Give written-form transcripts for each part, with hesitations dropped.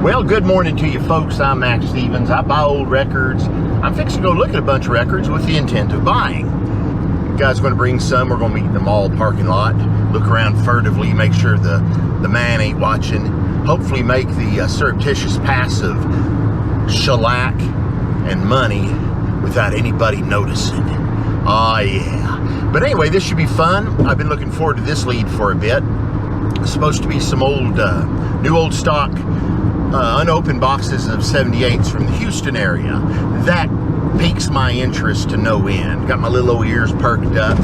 Well, good morning to you folks. I'm Max Stevens. I buy old records. I'm fixing to go look at a bunch of records with the intent of buying. You guys are going to bring some. We're going to meet in the mall parking lot. Look around furtively, make sure the man ain't watching. Hopefully make the surreptitious passive shellac and money without anybody noticing. Oh yeah. But anyway, this should be fun. I've been looking forward to this lead for a bit. It's supposed to be some old, new old stock unopened boxes of 78s from the Houston area. That piques my interest to no end. Got my little old ears perked up.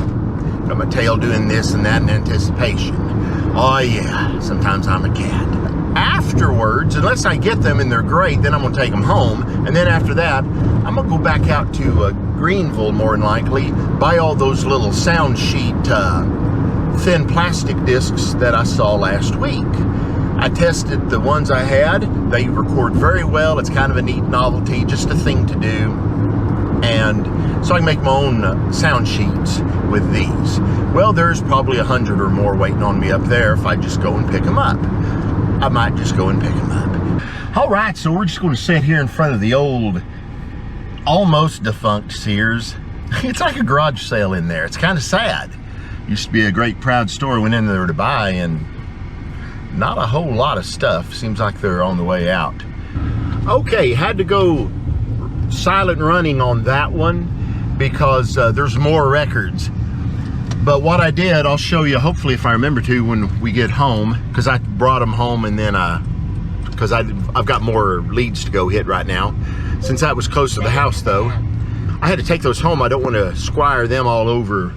Got my tail doing this and that in anticipation. Oh yeah, sometimes I'm a cat. Afterwards, unless I get them and they're great, then I'm gonna take them home. And then after that, I'm gonna go back out to Greenville more than likely, buy all those little sound sheet thin plastic discs that I saw last week. I tested the ones I had. They record very well. It's kind of a neat novelty, just a thing to do. And so I can make my own sound sheets with these. Well, there's probably 100 or more waiting on me up there if I just go and pick them up. I might just go and pick them up. All right, so we're just going to sit here in front of the old, almost defunct Sears. It's like a garage sale in there. It's kind of sad. Used to be a great proud store. Went in there to buy and not a whole lot of stuff. Seems like they're on the way out. Okay, had to go silent running on that one because there's more records. But what I did, I'll show you, hopefully if I remember to, when we get home, because I brought them home and then because I've got more leads to go hit right now. Since that was close to the house though, I had to take those home. I don't want to squire them all over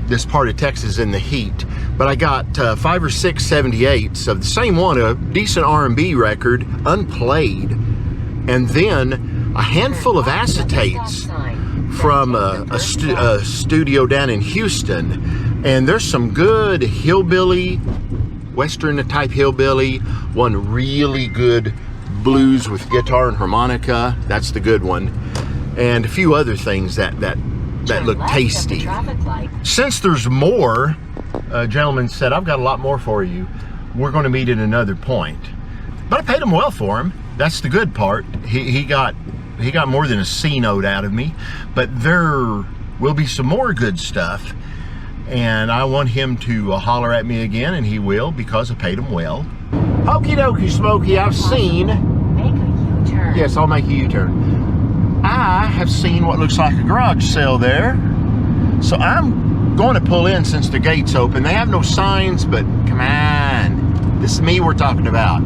this part of Texas in the heat. But I got 5 or 6 78s of the same one, a decent R&B record, unplayed, and then a handful of acetates from a studio down in Houston. And there's some good hillbilly, western type hillbilly, one really good blues with guitar and harmonica, that's the good one, and a few other things that look tasty. Since there's more, a gentleman said, I've got a lot more for you. We're going to meet at another point. But I paid him well for him. That's the good part. He got more than a C note out of me. But there will be some more good stuff. And I want him to holler at me again, and he will, because I paid him well. Okie dokie Smokey, I've seen... Make a U-turn. Yes, I'll make a U-turn. I have seen what looks like a garage sale there. So I'm going to pull in since the gate's open. They have no signs, but come on. This is me we're talking about.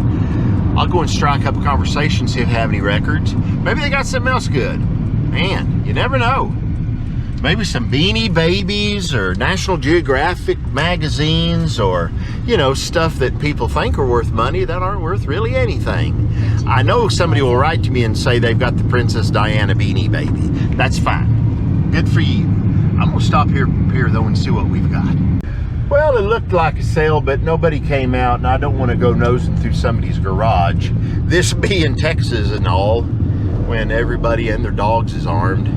I'll go and strike up a conversation, see if they have any records. Maybe they got something else good. Man, you never know. Maybe some Beanie Babies or National Geographic magazines, or, you know, stuff that people think are worth money that aren't worth really anything. I know somebody will write to me and say they've got the Princess Diana Beanie Baby. That's fine. Good for you. I'm gonna stop here though and see what we've got. Well, it looked like a sale, but nobody came out, and I don't want to go nosing through somebody's garage. This being Texas and all, when everybody and their dogs is armed.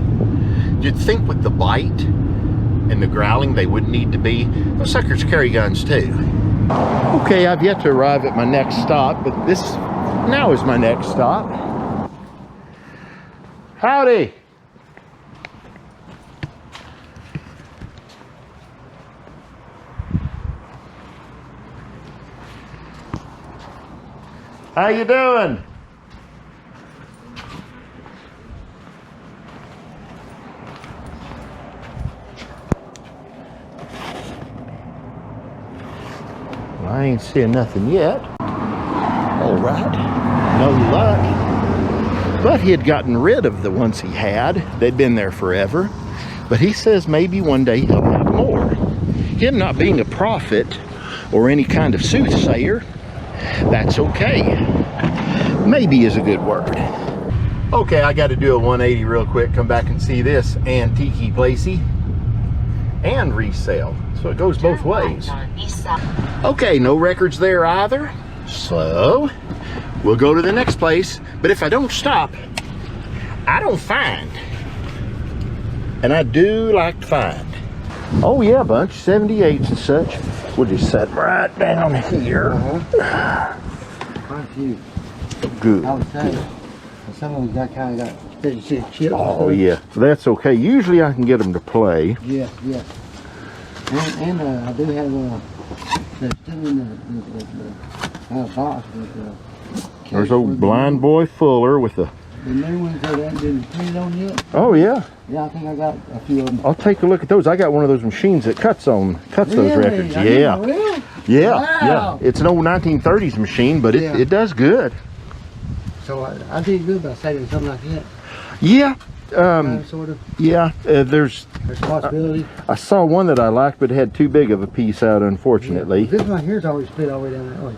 You'd think with the bite and the growling they wouldn't need to be. Those suckers carry guns too. Okay, I've yet to arrive at my next stop, but this now is my next stop. Howdy. How you doing? Well, I ain't seeing nothing yet. All right, no luck. But he had gotten rid of the ones he had. They'd been there forever. But he says maybe one day he'll have more. Him not being a prophet or any kind of soothsayer, that's okay. Maybe is a good word. Okay, I got to do a 180 real quick. Come back and see this antique placey and resale. So it goes both ways. Okay, no records there either. So we'll go to the next place. But if I don't stop, I don't find. And I do like to find. Oh yeah, a bunch, 78s and such. We'll just set right down here. Quite a few. Good. I would say. Some of them got kind of got chips. Oh yeah, that's okay. Usually I can get them to play. Yeah, yeah. And I do have they're still in the box with There's old Blind Boy Fuller with the. The new ones that haven't been printed on yet. Oh yeah. Yeah, I think I got a few of them. I'll take a look at those. I got one of those machines that cuts those records. I Yeah. didn't know, really? Yeah, Wow. yeah. It's an old 1930s machine, but Yeah. it does good. So I did good by saving something like that. Yeah. Sort of. Yeah. There's There's a possibility. I saw one that I liked, but it had too big of a piece out, unfortunately. Yeah. This one here's always split all the way down that way.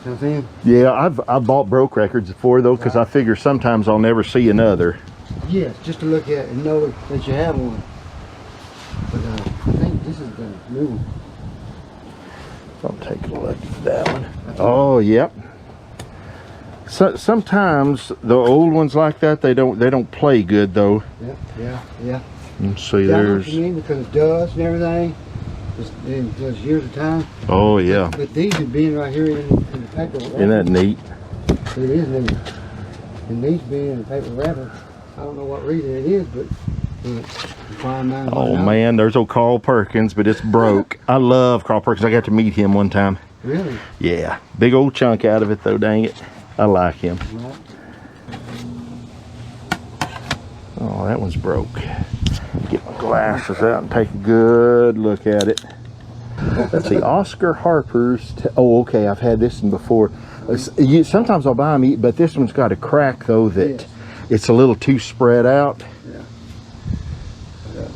You know what I'm saying? Yeah, I've bought broke records before though, because I figure sometimes I'll never see another. Yes, just to look at and know that you have one. But I think this is the new one. I'll take a look at that one. Oh, yep. So, sometimes the old ones like that, they don't play good though. Yeah. Let's see, Yeah, I know there's. what you mean, because it's dust and everything. It does years of time. Oh yeah. But these are being right here in the paper. Isn't that neat? It is neat. And these being in the paper wrapper, I don't know what reason it is, but find mine. Oh man, there's old Carl Perkins, but it's broke. I love Carl Perkins. I got to meet him one time. Really? Yeah, big old chunk out of it though. Dang it, I like him. Right. Oh, that one's broke. Get my glasses out and take a good look at it. Let's see, Oscar Harper's. Oh, okay, I've had this one before. Sometimes I'll buy them, but this one's got a crack though that it's a little too spread out. Yeah.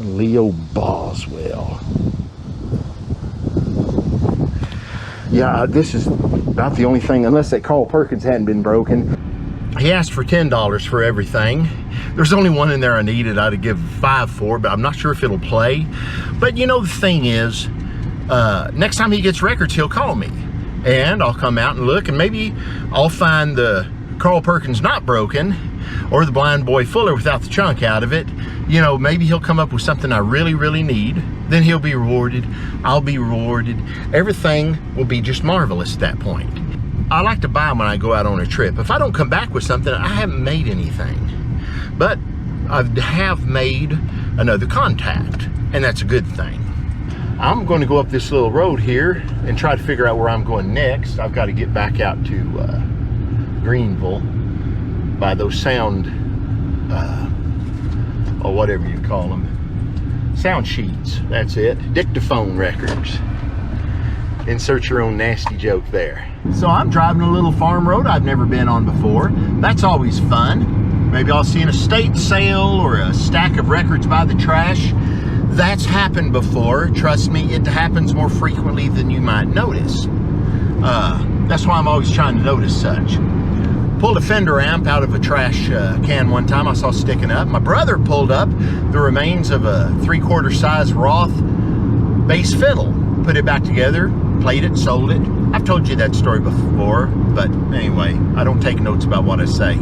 Leo Boswell. Yeah, this is about the only thing, unless that Carl Perkins hadn't been broken. He asked for $10 for everything. There's only one in there I needed. I'd give $5 for, but I'm not sure if it'll play. But you know, the thing is, next time he gets records, he'll call me. And I'll come out and look, and maybe I'll find the Carl Perkins not broken, or the Blind Boy Fuller without the chunk out of it. You know, maybe he'll come up with something I really, really need. Then he'll be rewarded. I'll be rewarded. Everything will be just marvelous at that point. I like to buy them when I go out on a trip. If I don't come back with something, I haven't made anything. But I have made another contact, and that's a good thing. I'm going to go up this little road here and try to figure out where I'm going next. I've got to get back out to Greenville by those sound, or whatever you call them, sound sheets. That's it, dictaphone records. Insert your own nasty joke there. So I'm driving a little farm road I've never been on before. That's always fun. Maybe I'll see an estate sale or a stack of records by the trash. That's happened before. Trust me, it happens more frequently than you might notice. That's why I'm always trying to notice such. Pulled a Fender amp out of a trash can one time I saw sticking up. My brother pulled up the remains of a 3/4 size Roth bass fiddle. Put it back together, played it, sold it. I've told you that story before, but anyway, I don't take notes about what I say.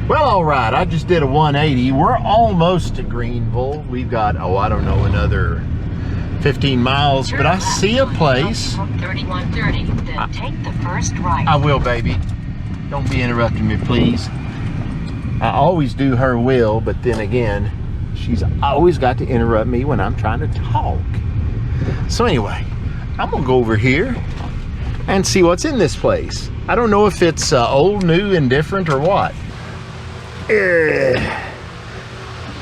Well, all right, I just did a 180. We're almost to Greenville. We've got, oh, I don't know, another 15 miles, but I see a place. 3130, then take the first right. I will, baby. Don't be interrupting me, please. I always do her will, but then again, she's always got to interrupt me when I'm trying to talk. So anyway, I'm gonna go over here and see what's in this place. I don't know if it's old, new, indifferent, or what. I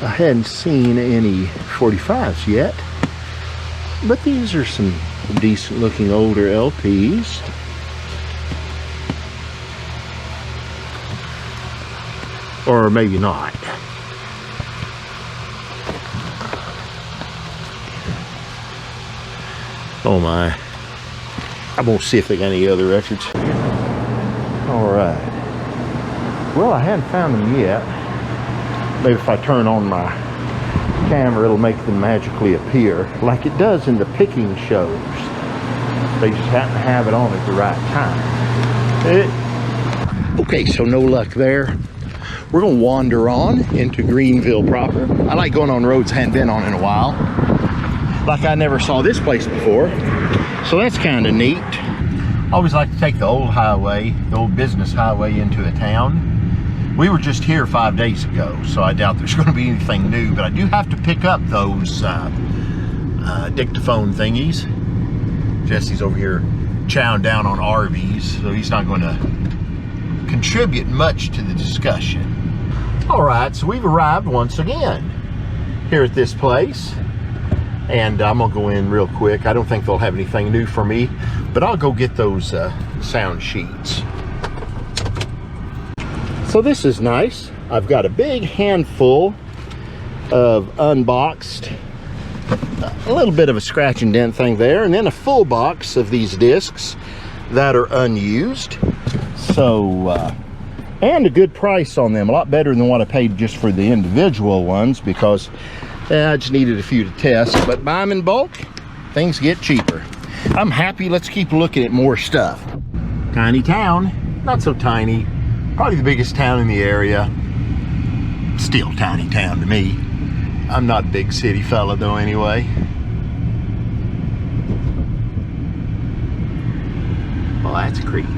hadn't seen any 45s yet, but these are some decent looking older LPs. Or maybe not. Oh my. I'm gonna see if they got any other records. All right. Well, I hadn't found them yet. Maybe if I turn on my camera, it'll make them magically appear like it does in the picking shows. They just happen to have it on at the right time. Okay, so no luck there. We're gonna wander on into Greenville proper. I like going on roads I hadn't been on in a while. Like I never saw this place before. So that's kind of neat. I always like to take the old highway, the old business highway into a town. We were just here 5 days ago, so I doubt there's going to be anything new, but I do have to pick up those dictaphone thingies. Jesse's over here chowing down on Arby's, so he's not going to contribute much to the discussion. All right, so we've arrived once again here at this place, and I'm gonna go in real quick. I don't think they'll have anything new for me, but I'll go get those sound sheets. So this is nice. I've got a big handful of unboxed, a little bit of a scratch and dent thing there, and then a full box of these discs that are unused. So and a good price on them, a lot better than what I paid just for the individual ones, because I just needed a few to test. But buy them in bulk, things get cheaper. I'm happy. Let's keep looking at more stuff. Tiny town, not so tiny, probably the biggest town in the area. Still tiny town to me. I'm not a big city fella though anyway. Well, that's creepy.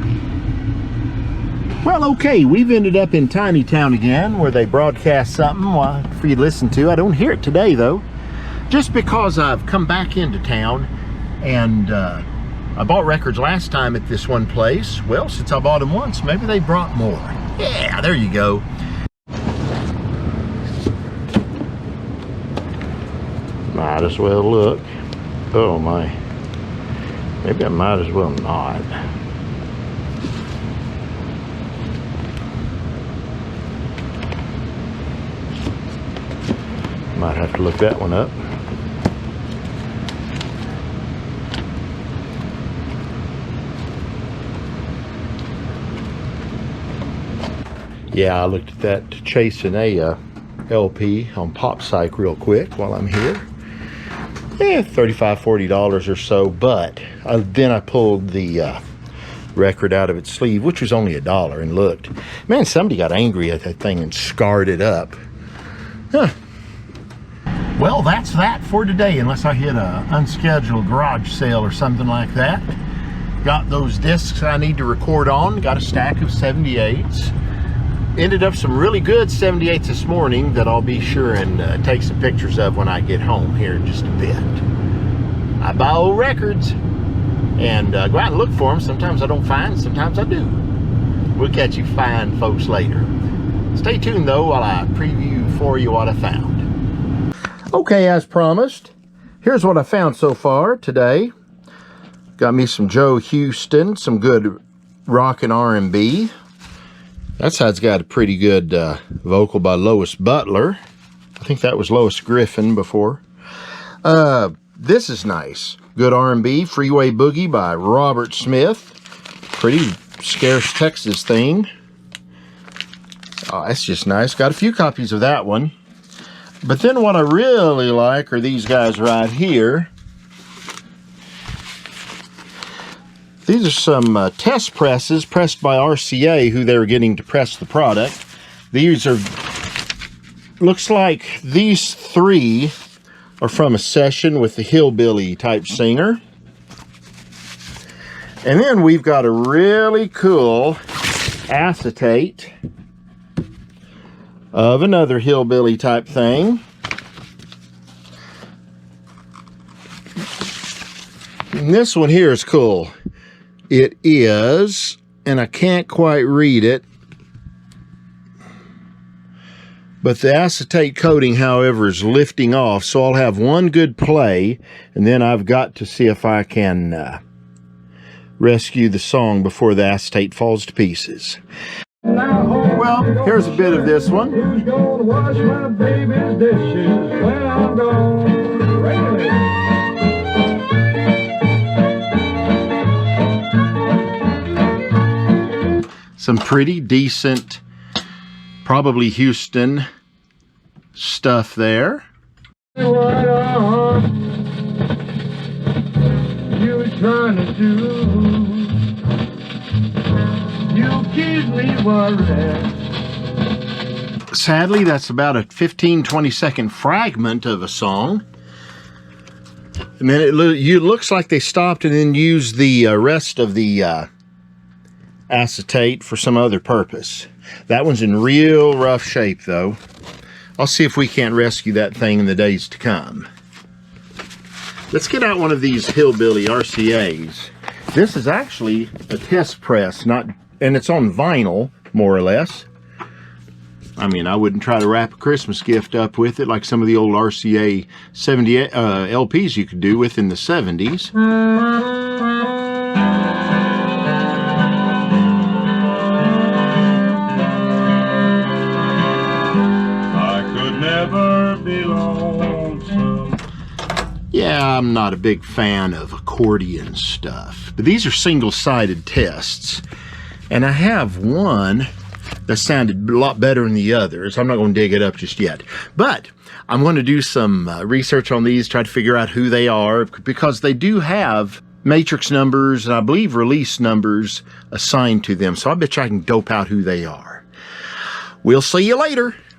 Well, okay, we've ended up in Tiny Town again, where they broadcast something for you to listen to. I don't hear it today, though, just because I've come back into town, and I bought records last time at this one place. Well, since I bought them once, maybe they brought more. Yeah, there you go. Might as well look. Oh, my. Maybe I might as well not. Might have to look that one up. Yeah, I looked at that chasing a LP on Pop Psych real quick while I'm here. Yeah, $35, $40 or so, but then I pulled the record out of its sleeve, which was only $1, and looked. Man, somebody got angry at that thing and scarred it up. Huh. Well, that's that for today, unless I hit a unscheduled garage sale or something like that. Got those discs I need to record on. Got a stack of 78s. Ended up some really good 78s this morning that I'll be sure and take some pictures of when I get home here in just a bit. I buy old records and go out and look for them. Sometimes I don't find, sometimes I do. We'll catch you fine folks later. Stay tuned though while I preview for you what I found. Okay, as promised, here's what I found so far today. Got me some Joe Houston, some good rock and R&B. That side's got a pretty good vocal by Lois Butler. I think that was Lois Griffin before. This is nice. Good R&B, Freeway Boogie by Robert Smith. Pretty scarce Texas thing. Oh, that's just nice. Got a few copies of that one. But then what I really like are these guys right here. These are some test presses pressed by RCA, who they were getting to press the product. These are, looks like these three are from a session with the hillbilly type singer. And then we've got a really cool acetate of another hillbilly type thing. And this one here is cool. It is, and I can't quite read it, but the acetate coating, however, is lifting off, so I'll have one good play, and then I've got to see if I can rescue the song before the acetate falls to pieces. Well, here's a bit of this one. Who's gonna wash my baby's dishes when I'm gone? Some pretty decent, probably Houston stuff there. What are you trying to do? You keep me worried. Sadly, that's about a 15-20 second fragment of a song. And then it looks like they stopped and then used the rest of the acetate for some other purpose. That one's in real rough shape though. I'll see if we can't rescue that thing in the days to come. Let's get out one of these Hillbilly RCAs. This is actually a test press, and it's on vinyl, more or less. I mean, I wouldn't try to wrap a Christmas gift up with it like some of the old RCA 70 LPs you could do with in the 70s. I could never be lonesome. Yeah, I'm not a big fan of accordion stuff, but these are single-sided tests, and I have one that sounded a lot better than the others. I'm not going to dig it up just yet, but I'm going to do some research on these, try to figure out who they are, because they do have matrix numbers and I believe release numbers assigned to them, so I bet you I can dope out who they are. We'll see you later.